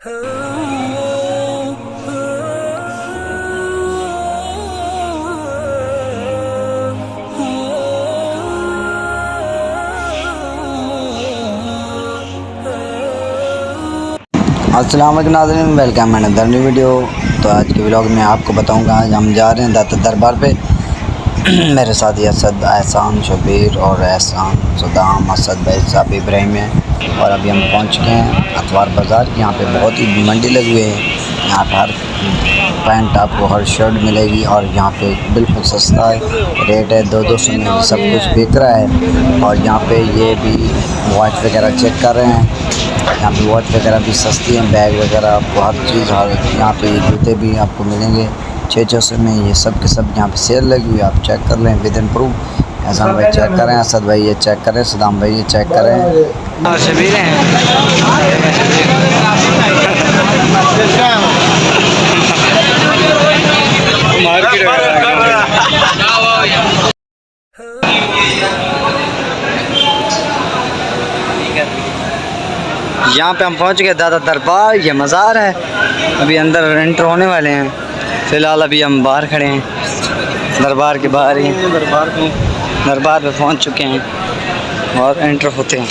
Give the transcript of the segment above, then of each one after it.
अस्सलाम वालेकुम नाज़रीन, welcome and other new video. तो आज के व्लॉग में आपको बताऊंगा, आज हम जा रहे हैं दाता दरबार पे। मेरे साथ असद, एहसान, शबीर और एहसान, सदाम, असद भाई साहब, इब्राहिम है। और अभी हम पहुंच गए हैं अतवार बाज़ार। यहाँ पे बहुत ही मंडी लगी हुई है। यहाँ पर हर पैंट आपको, हर शर्ट मिलेगी और यहाँ पे बिल्कुल सस्ता है, रेट है 200 में सब कुछ बिक रहा है। और यहाँ पे ये भी वॉच वगैरह चेक कर रहे हैं। यहाँ पे वॉच वगैरह भी सस्ती है, बैग वगैरह आपको हर चीज़, हर यहाँ पे जूते भी आपको मिलेंगे 600 में। ये सब के सब यहाँ पे सेल लगी हुई है, आप चेक कर लें विद इन प्रूफ। एहसान भाई चेक करें, असद भाई ये चेक करें, सदाम भाई ये चेक करें। शबीर हैं यहाँ पे हम पहुँच गए दाता दरबार। ये मज़ार है, अभी अंदर एंटर होने वाले हैं। फ़िलहाल अभी हम बाहर खड़े हैं, दरबार के बाहर ही दरबार पे पहुँच चुके हैं और एंटर होते हैं।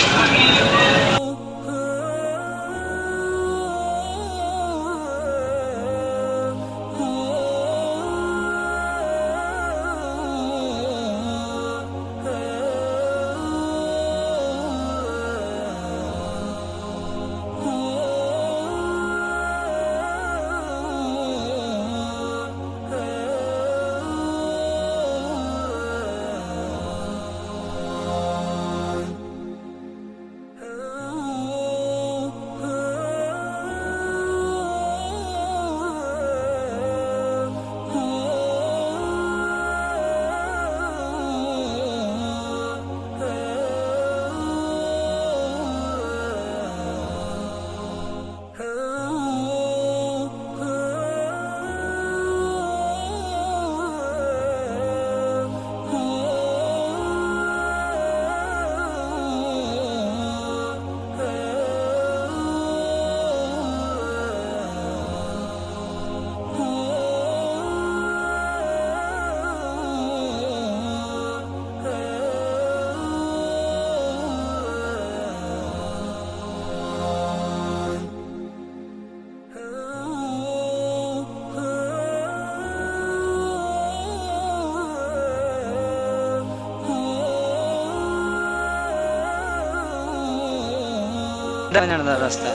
रास्ता है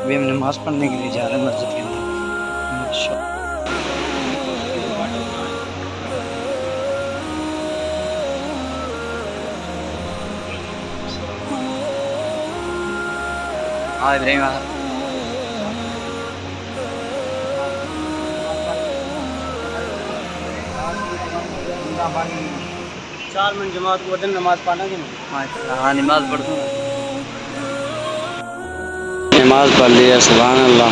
अभी हम नमाज पढ़ने के लिए जा रहे हैं मस्जिद के अंदर। हाँ इब्राहिम, चार मिनट जमात को दिन नमाज पढ़ना कि नहीं? हाँ नमाज पढ़ता हूँ। नमाज पढ़ लिया, सुभान अल्लाह।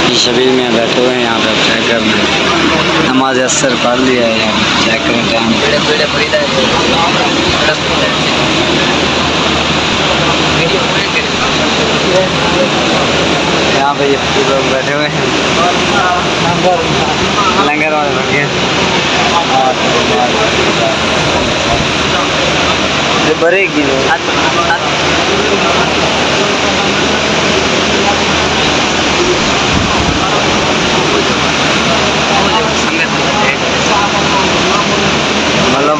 ये शबीर में बैठे हुए हैं यहाँ पे, चेक कर रहे। नमाज असर पढ़ लिया है, चेक करें टाइम। यहाँ पे ये लोग बैठे हुए हैं, लंगर वाले बैठे हैं। बरेगी मतलब